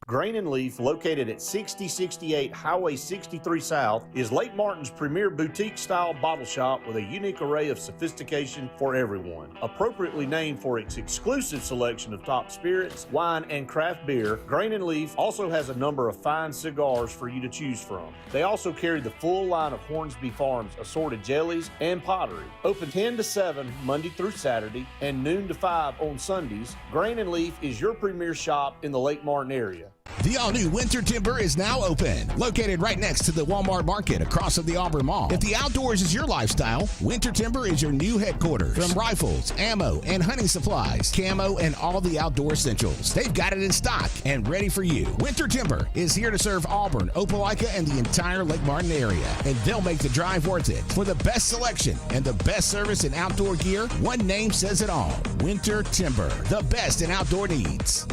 Grain and Leaf, located at 6068 Highway 63 South, is Lake Martin's premier boutique-style bottle shop with a unique array of sophistication for everyone. Appropriately named for its exclusive selection of top spirits, wine, and craft beer, Grain and Leaf also has a number of fine cigars for you to choose from. They also carry the full line of Hornsby Farms assorted jellies and pottery. Open 10 to 7 Monday through Saturday and noon to 5 on Sundays, Grain and Leaf is your premier shop in the Lake Martin area. The all-new Winter Timber is now open. Located right next to the Walmart Market across from the Auburn Mall. If the outdoors is your lifestyle, Winter Timber is your new headquarters. From rifles, ammo, and hunting supplies, camo, and all the outdoor essentials, they've got it in stock and ready for you. Winter Timber is here to serve Auburn, Opelika, and the entire Lake Martin area, and they'll make the drive worth it. For the best selection and the best service in outdoor gear, one name says it all. Winter Timber, the best in outdoor needs.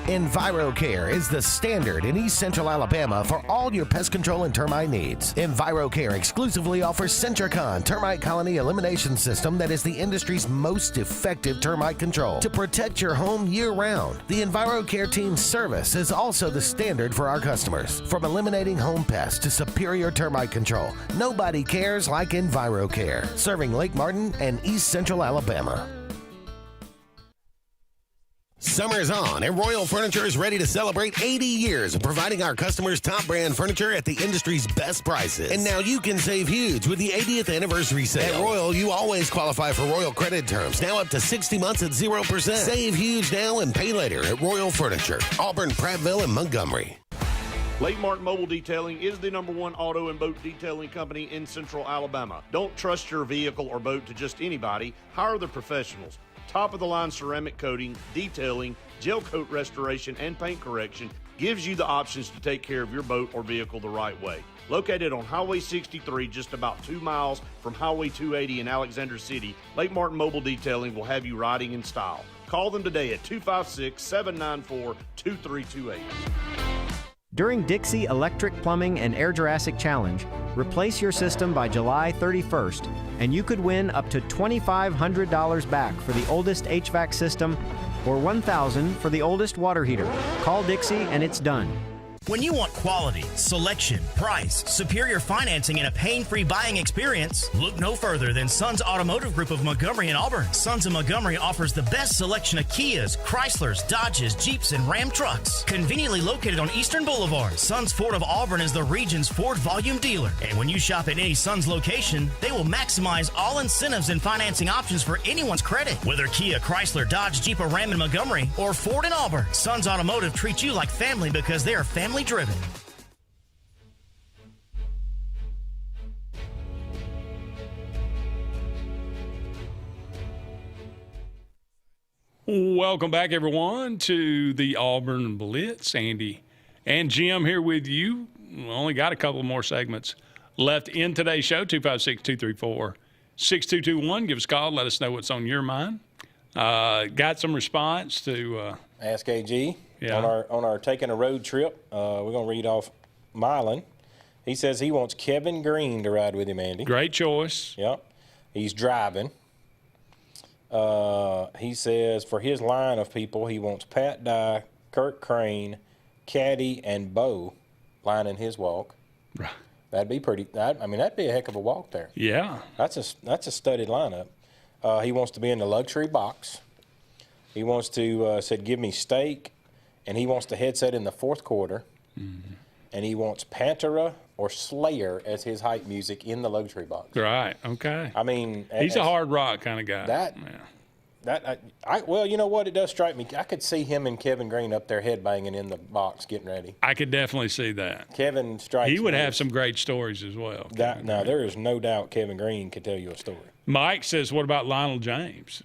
EnviroCare is the standard in East Central Alabama for all your pest control and termite needs. EnviroCare exclusively offers Centricon termite colony elimination system that is the industry's most effective termite control to protect your home year-round. The EnviroCare team's service is also the standard for our customers. From eliminating home pests to superior termite control, nobody cares like EnviroCare, serving Lake Martin and East Central Alabama. Summer's on, and Royal Furniture is ready to celebrate 80 years of providing our customers top brand furniture at the industry's best prices. And now you can save huge with the 80th anniversary sale. At Royal, you always qualify for Royal credit terms, now up to 60 months at 0%. Save huge now and pay later at Royal Furniture, Auburn, Prattville, and Montgomery. Lake Martin Mobile Detailing is the #1 auto and boat detailing company in Central Alabama. Don't trust your vehicle or boat to just anybody. Hire the professionals. Top-of-the-line ceramic coating, detailing, gel coat restoration, and paint correction gives you the options to take care of your boat or vehicle the right way. Located on Highway 63, just about 2 miles from Highway 280 in Alexander City, Lake Martin Mobile Detailing will have you riding in style. Call them today at 256-794-2328. During Dixie Electric Plumbing and Air Jurassic Challenge, replace your system by July 31st, and you could win up to $2,500 back for the oldest HVAC system or $1,000 for the oldest water heater. Call Dixie and it's done. When you want quality, selection, price, superior financing, and a pain-free buying experience, look no further than Sons Automotive Group of Montgomery and Auburn. Sons of Montgomery offers the best selection of Kias, Chryslers, Dodges, Jeeps, and Ram trucks. Conveniently located on Eastern Boulevard, Sons Ford of Auburn is the region's Ford volume dealer. And when you shop at any Sons location, they will maximize all incentives and financing options for anyone's credit. Whether Kia, Chrysler, Dodge, Jeep, or Ram in Montgomery, or Ford in Auburn, Sons Automotive treats you like family because they are family driven. Welcome back, everyone, to the Auburn Blitz. Andy and Jim here with you. We only got a couple more segments left in today's show. 256-234-6221. Give us a call. Let us know what's on your mind. Got some response to Ask AG. Yeah. On our taking a road trip, we're going to read off Mylan. He says he wants Kevin Green to ride with him, Andy. Great choice. Yep. He's driving. He says for his line of people, he wants Pat Dye, Kirk Crane, Caddy, and Bo lining his walk. Right. That'd be pretty. That'd be a heck of a walk there. Yeah. That's a studded lineup. He wants to be in the luxury box. He wants to said give me steak. And he wants the headset in the fourth quarter. Mm-hmm. And he wants Pantera or Slayer as his hype music in the luxury box. Right. Okay. I mean, he's a hard rock kind of guy. Well, you know what? It does strike me. I could see him and Kevin Green up there headbanging in the box, getting ready. I could definitely see that. Kevin strikes. He would have some great stories as well. There is no doubt Kevin Green could tell you a story. Mike says, "What about Lionel James?"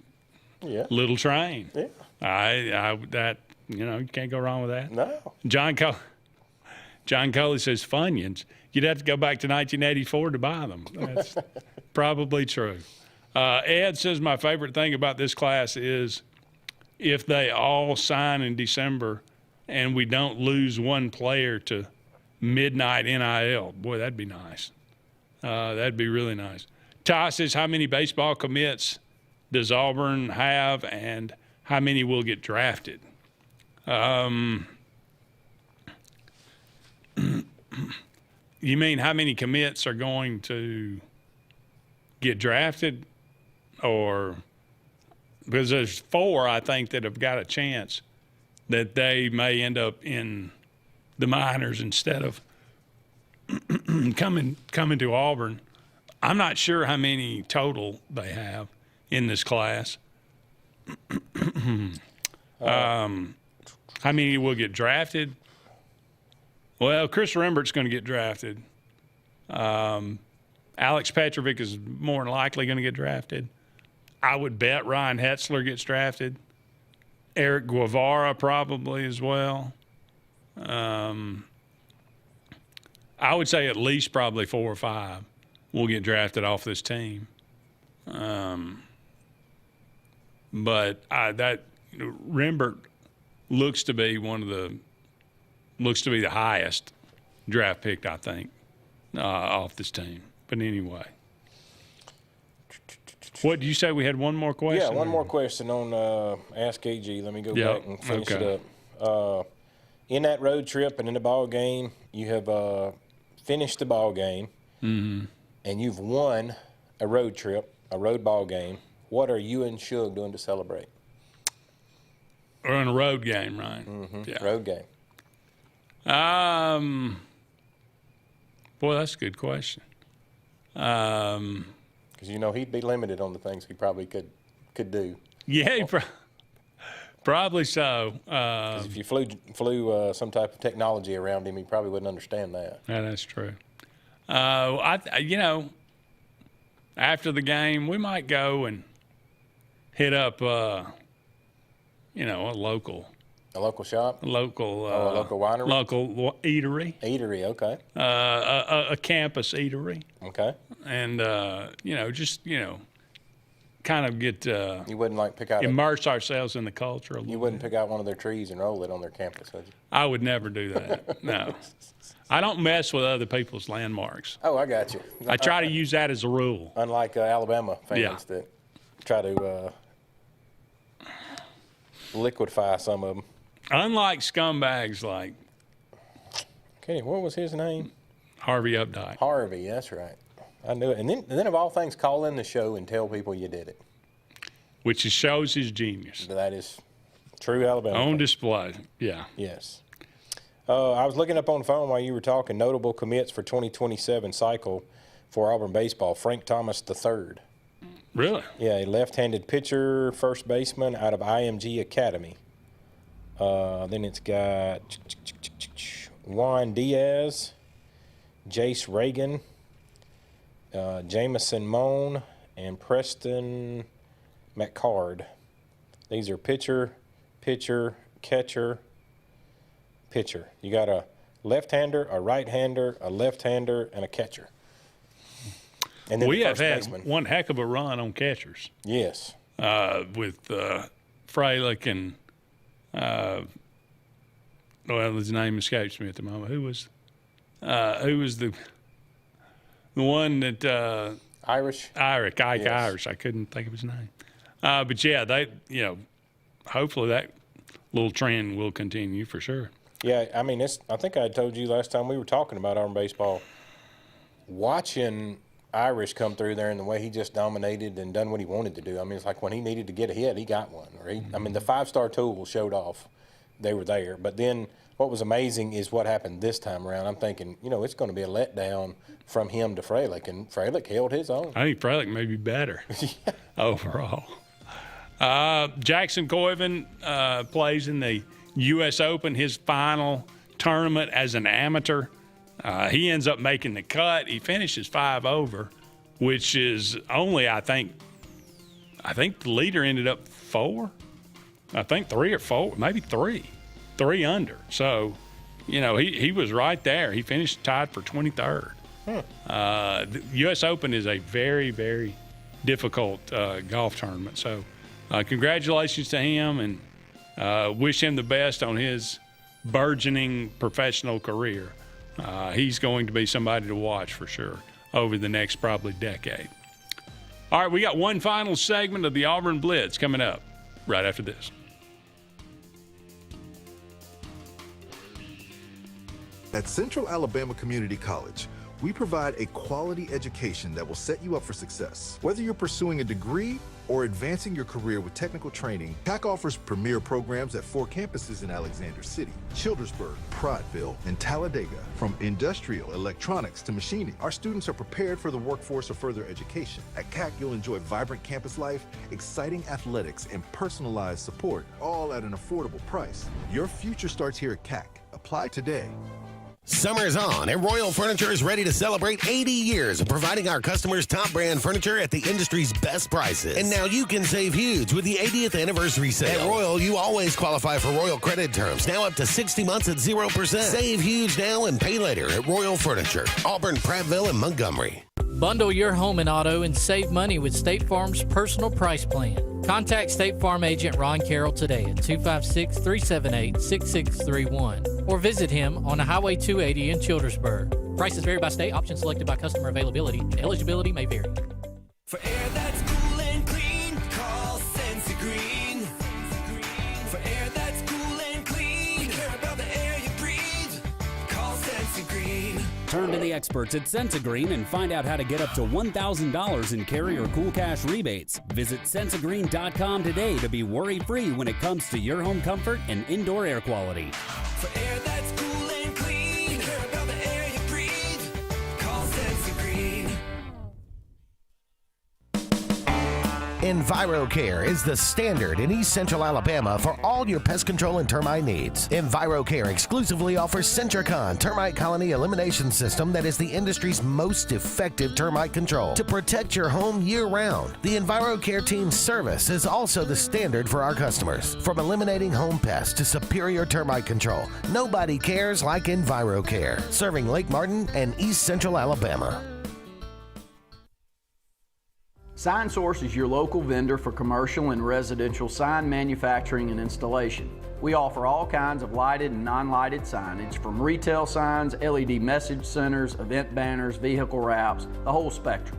Yeah. Little Train. Yeah. You can't go wrong with that. No. John Coley says Funyuns. You'd have to go back to 1984 to buy them. That's probably true. Ed says my favorite thing about this class is if they all sign in December and we don't lose one player to midnight NIL. Boy, that'd be nice. That'd be really nice. Ty says how many baseball commits does Auburn have and how many will get drafted? You mean how many commits are going to get drafted? Or because there's 4, I think, that have got a chance that they may end up in the minors instead of coming to Auburn. I'm not sure how many total they have in this class. How many will get drafted? Well, Chris Rembert's going to get drafted. Alex Petrovic is more than likely going to get drafted. I would bet Ryan Hetzler gets drafted. Eric Guevara probably as well. I would say at least probably 4 or 5 will get drafted off this team. But that Rembert looks to be the highest draft pick, I think, off this team. But anyway. What did you say? We had one more question? Yeah, one more question on Ask AG. Let me go back and finish it up. In that road trip and in the ball game, you have finished the ball game, and you've won a road trip, a road ball game. What are you and Shug doing to celebrate? We're in a road game, right? Yeah. Road game. Boy, that's a good question. Because he'd be limited on the things he probably could do. Yeah, probably so. 'Cause if you flew some type of technology around him, he probably wouldn't understand that. Yeah, that's true. After the game, we might go and hit up, a local shop, a local winery, local eatery. Eatery, okay. A campus eatery. Okay. And kind of get you wouldn't pick out immerse ourselves in the culture. You wouldn't pick out one of their trees and roll it on their campus, would you? I would never do that. No. I don't mess with other people's landmarks. Oh, I got you. I try to use that as a rule. Unlike Alabama fans that try to liquefy some of them. Unlike scumbags like Kenny, what was his name? Harvey Updike. Harvey, that's right. I knew it. And then of all things, call in the show and tell people you did it. Which shows his genius. That is true Alabama. On display, yeah. Yes. I was looking up on the phone while you were talking, notable commits for 2027 cycle for Auburn baseball. Frank Thomas III. Really? Yeah, a left-handed pitcher, first baseman out of IMG Academy. Then it's got Juan Diaz, Jace Reagan, Jamison Moan, and Preston McCard. These are pitcher, catcher, pitcher. You got a left-hander, a right-hander, a left-hander, and a catcher. And then we have had baseman. one heck of a run on catchers. Yes. With Freilich and his name escapes me at the moment. Who was the one that Irish? Ike Yes. Irish. I couldn't think of his name. But yeah, they hopefully that little trend will continue for sure. Yeah, I mean, I think I told you last time we were talking about Auburn baseball, watching Irish come through there and the way he just dominated and done what he wanted to do. I mean, it's like when he needed to get a hit, he got one. I mean, the five-star tool showed off. They were there. But then what was amazing is what happened this time around. I'm thinking, it's going to be a letdown from him to Freilich, and Freilich held his own. I think Freilich may be better overall. Jackson Coyven plays in the U.S. Open, his final tournament as an amateur. He ends up making the cut. He finishes 5 over, which is only, I think the leader ended up 4. I think 3 or 4, maybe 3 under. So, he was right there. He finished tied for 23rd. The U.S. Open is a very, very difficult golf tournament. So, congratulations to him, and wish him the best on his burgeoning professional career. He's going to be somebody to watch for sure over the next probably decade. All right, we got one final segment of the Auburn Blitz coming up right after this. At Central Alabama Community College, we provide a quality education that will set you up for success. Whether you're pursuing a degree or advancing your career with technical training, CAC offers premier programs at 4 campuses in Alexander City, Childersburg, Prattville, and Talladega. From industrial, electronics to machining, our students are prepared for the workforce or further education. At CAC, you'll enjoy vibrant campus life, exciting athletics, and personalized support, all at an affordable price. Your future starts here at CAC. Apply today. Summer's on, and Royal Furniture is ready to celebrate 80 years of providing our customers top brand furniture at the industry's best prices. And now you can save huge with the 80th anniversary sale. At Royal, you always qualify for Royal credit terms, now up to 60 months at 0%. Save huge now and pay later at Royal Furniture, Auburn, Prattville, and Montgomery. Bundle your home and auto and save money with State Farm's personal price plan. Contact State Farm agent Ron Carroll today at 256-378-6631 or visit him on Highway 280 in Childersburg. Prices vary by state. Options selected by customer availability. Eligibility may vary. For air that's cool and clean, call Sensi Green. For air that's cool and clean, care about the air you breathe, call Sensi Green. Turn to the experts at Sensigreen and find out how to get up to $1,000 in carrier cool cash rebates. Visit Sensigreen.com today to be worry-free when it comes to your home comfort and indoor air quality. For air that's cool and clean, care about the air you breathe, call Sensi Green. EnviroCare is the standard in East Central Alabama for all your pest control and termite needs. EnviroCare exclusively offers Centricon termite colony elimination system that is the industry's most effective termite control to protect your home year-round. The EnviroCare team's service is also the standard for our customers. From eliminating home pests to superior termite control, nobody cares like EnviroCare, serving Lake Martin and East Central Alabama. SignSource is your local vendor for commercial and residential sign manufacturing and installation. We offer all kinds of lighted and non-lighted signage, from retail signs, LED message centers, event banners, vehicle wraps, the whole spectrum.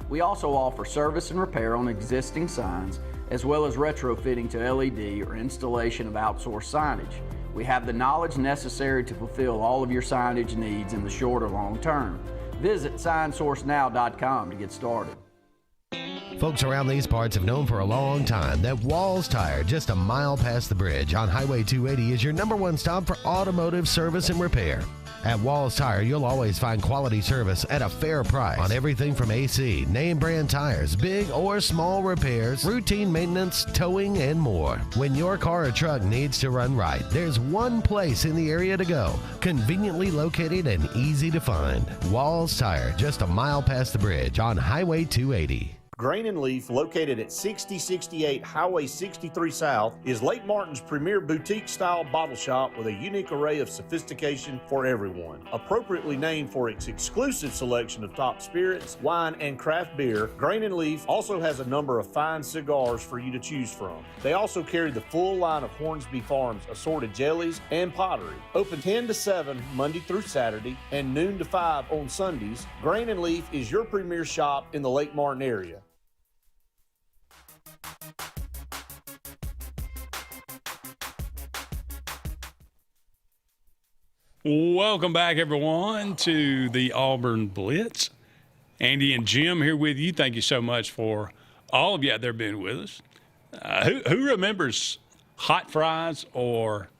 We also offer service and repair on existing signs, as well as retrofitting to LED or installation of outsourced signage. We have the knowledge necessary to fulfill all of your signage needs in the short or long term. Visit signsourcenow.com to get started. Folks around these parts have known for a long time that Walls Tire, just a mile past the bridge on Highway 280, is your #1 stop for automotive service and repair. At Walls Tire, you'll always find quality service at a fair price on everything from AC, name brand tires, big or small repairs, routine maintenance, towing, and more. When your car or truck needs to run right, there's one place in the area to go, conveniently located and easy to find. Walls Tire, just a mile past the bridge on Highway 280. Grain and Leaf, located at 6068 Highway 63 South, is Lake Martin's premier boutique-style bottle shop with a unique array of sophistication for everyone. Appropriately named for its exclusive selection of top spirits, wine, and craft beer, Grain and Leaf also has a number of fine cigars for you to choose from. They also carry the full line of Hornsby Farms assorted jellies and pottery. Open 10 to 7 Monday through Saturday and noon to 5 on Sundays, Grain and Leaf is your premier shop in the Lake Martin area. Welcome back, everyone, to the Auburn Blitz. Andy and Jim here with you. Thank you so much for all of you out there being with us. Who remembers hot fries or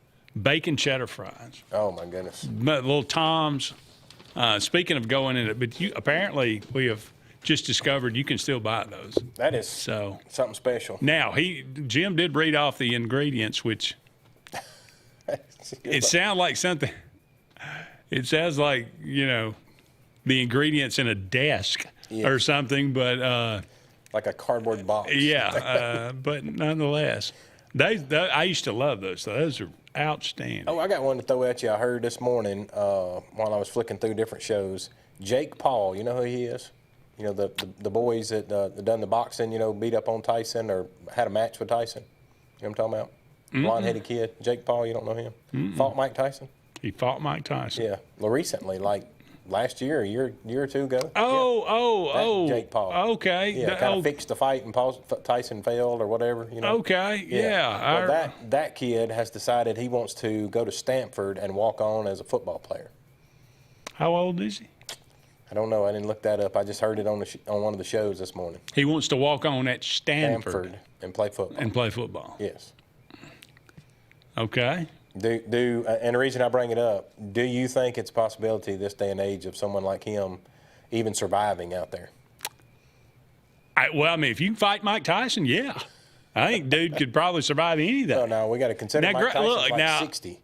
bacon cheddar fries? Oh, my goodness. Little Tom's. Speaking of going in it, but apparently we have just discovered you can still buy those. That is something special. Now, Jim did read off the ingredients, which it sounds like something. It sounds like, the ingredients in a desk or something, but like a cardboard box. Yeah, but nonetheless, I used to love those. So those are outstanding. Oh, I got one to throw at you. I heard this morning while I was flicking through different shows. Jake Paul, you know who he is? The boys that done the boxing, beat up on Tyson or had a match with Tyson. You know what I'm talking about? Blonde-headed kid. Jake Paul, you don't know him? Fought Mike Tyson? He fought Mike Tyson. Yeah. Well, recently, like last year, a year or two ago. Oh. Jake Paul. Okay. Yeah, kind of fixed the fight and Tyson failed or whatever. Okay, yeah. Well, that kid has decided he wants to go to Stanford and walk on as a football player. How old is he? I don't know. I didn't look that up. I just heard it on one of the shows this morning. He wants to walk on at Stanford and play football. Yes. Okay. And the reason I bring it up, do you think it's a possibility this day and age of someone like him even surviving out there? If you can fight Mike Tyson, yeah. I think dude could probably survive any of that. Oh, no, we got to consider Mike Tyson's 60.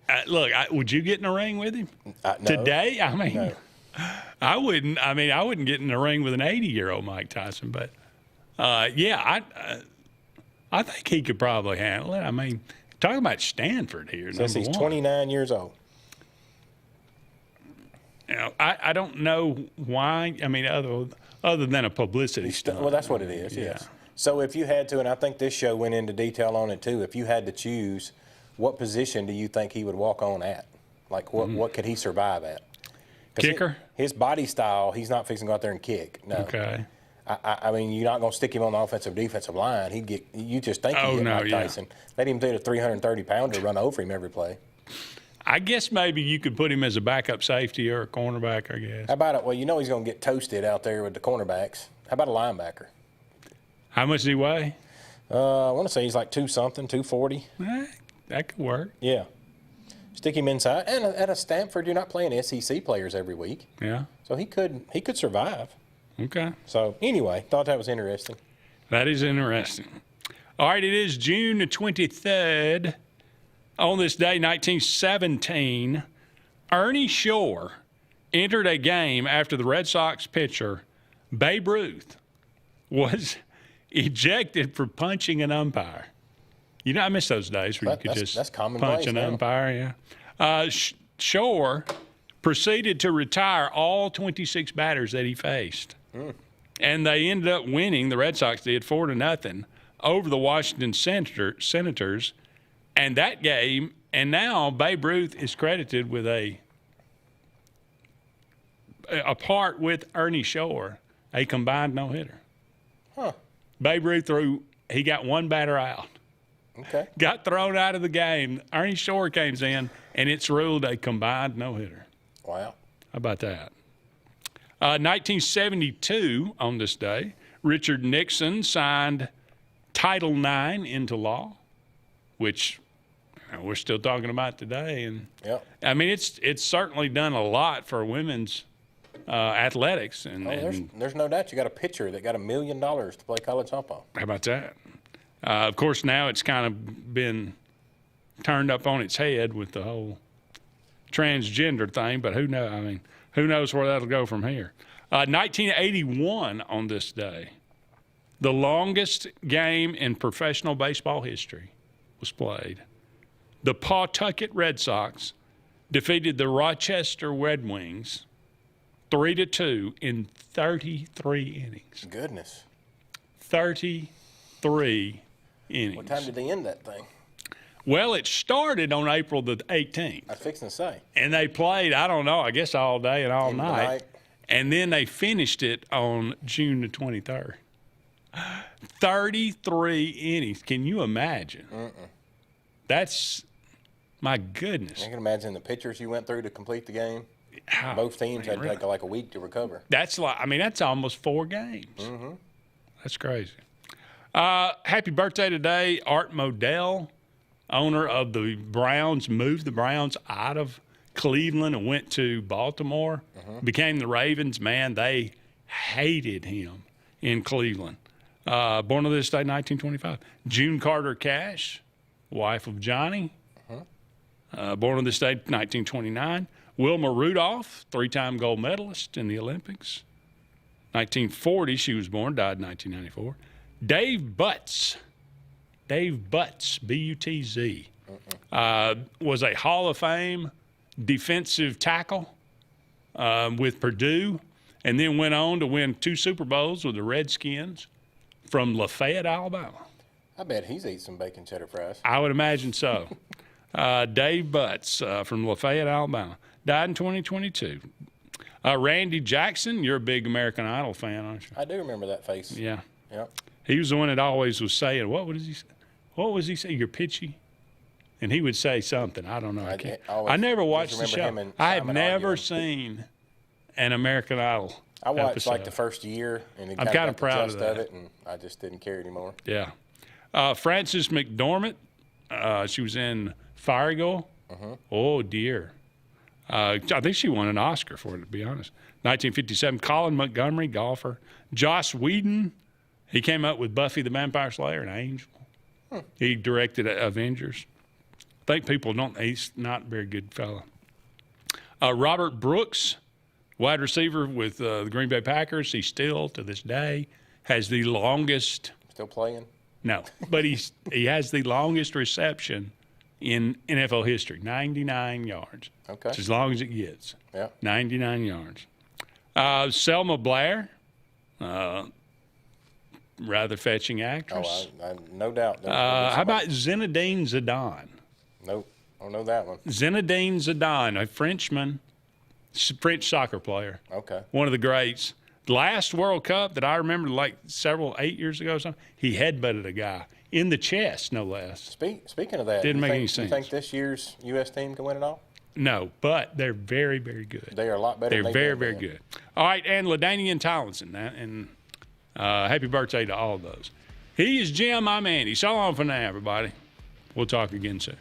Would you get in a ring with him no. today? No. I wouldn't. I wouldn't get in the ring with an 80-year-old Mike Tyson, but I think he could probably handle it. Talking about Stanford here. Since he's 29 years old. I don't know why. I mean, other than a publicity stunt. Well, that's what it is, yes. So if you had to, and I think this show went into detail on it too, if you had to choose, what position do you think he would walk on at? Like, what could he survive at? Kicker? His body style, he's not fixing to go out there and kick. No. Okay. I mean, you're not going to stick him on the offensive defensive line. You just think he'd get Mike Tyson. Let him do the 330-pounder run over him every play. I guess maybe you could put him as a backup safety or a cornerback, I guess. How about it? Well, he's going to get toasted out there with the cornerbacks. How about a linebacker? How much does he weigh? I want to say he's like 240. That could work. Yeah. Stick him inside. And at a Stanford, you're not playing SEC players every week. Yeah. So he could survive. Okay. So anyway, thought that was interesting. That is interesting. All right, it is June the 23rd. On this day, 1917, Ernie Shore entered a game after the Red Sox pitcher Babe Ruth was ejected for punching an umpire. You know, I miss those days where you could just punch an umpire. Yeah. Shore proceeded to retire all 26 batters that he faced. And they ended up winning, the Red Sox did, 4-0 over the Washington Senators. And that game, and now Babe Ruth is credited with a part with Ernie Shore, a combined no-hitter. Huh. Babe Ruth he got one batter out. Okay. Got thrown out of the game. Ernie Shore comes in, and it's ruled a combined no-hitter. Wow. How about that? 1972, on this day, Richard Nixon signed Title IX into law, which we're still talking about today. And I mean, it's certainly done a lot for women's athletics. And there's no doubt you got a pitcher that got $1 million to play college softball. How about that? Of course, now it's kind of been turned up on its head with the whole transgender thing, but who knows? I mean, who knows where that'll go from here? 1981 on this day, the longest game in professional baseball history was played. The Pawtucket Red Sox defeated the Rochester Red Wings 3-2 in 33 innings. Goodness. 33 innings. What time did they end that thing? Well, it started on April the 18th. I was fixing to say. And they played, I don't know, I guess all day and all night. And then they finished it on June the 23rd. 33 innings. Can you imagine? That's, my goodness. I can imagine the pitchers you went through to complete the game. Both teams had to take like a week to recover. That's that's almost 4 games. That's crazy. Happy birthday today, Art Modell, owner of the Browns, moved the Browns out of Cleveland and went to Baltimore, became the Ravens. Man, they hated him in Cleveland. Born on this day, 1925. June Carter Cash, wife of Johnny, born on this day, 1929. Wilma Rudolph, 3-time gold medalist in the Olympics. 1940, she was born, died in 1994. Dave Butz, B-U-T-Z, was a Hall of Fame defensive tackle with Purdue, and then went on to win 2 Super Bowls with the Redskins from Lafayette, Alabama. I bet he's eating some bacon cheddar fries. I would imagine so. Dave Butz from Lafayette, Alabama, died in 2022. Randy Jackson, you're a big American Idol fan, aren't you? I do remember that face. Yeah. Yep. He was the one that always was saying, what was he say? You're pitchy? And he would say something. I don't know. I never watched the show. I have never seen an American Idol I watched episode. like the first year, and I'm kind of proud of that. Of it, and I just didn't care anymore. Yeah. Frances McDormand, she was in Fargo. Oh, dear. I think she won an Oscar for it, to be honest. 1957, Colin Montgomery, golfer. Joss Whedon, he came up with Buffy the Vampire Slayer and Angel. He directed Avengers. I think people don't, he's not a very good fella. Robert Brooks, wide receiver with the Green Bay Packers. He still, to this day, has the longest. Still playing? No, but he has the longest reception in NFL history. 99 yards. Okay. It's as long as it gets. Yeah. 99 yards. Selma Blair, rather fetching actress. Oh, no doubt. How about Zinedine Zidane? Nope. I don't know that one. Zinedine Zidane, a Frenchman, French soccer player. Okay. One of the greats. Last World Cup that I remember, like 8 years ago or something, he headbutted a guy in the chest, no less. Speaking of that, Didn't make any sense. You think this year's U.S. team can win it all? No, but they're very, very good. They are a lot better. They're than very, they've very been. good. All right, and LaDainian Tomlinson, and happy birthday to all of those. He is Jim. I'm Andy. So long for now, everybody. We'll talk again soon.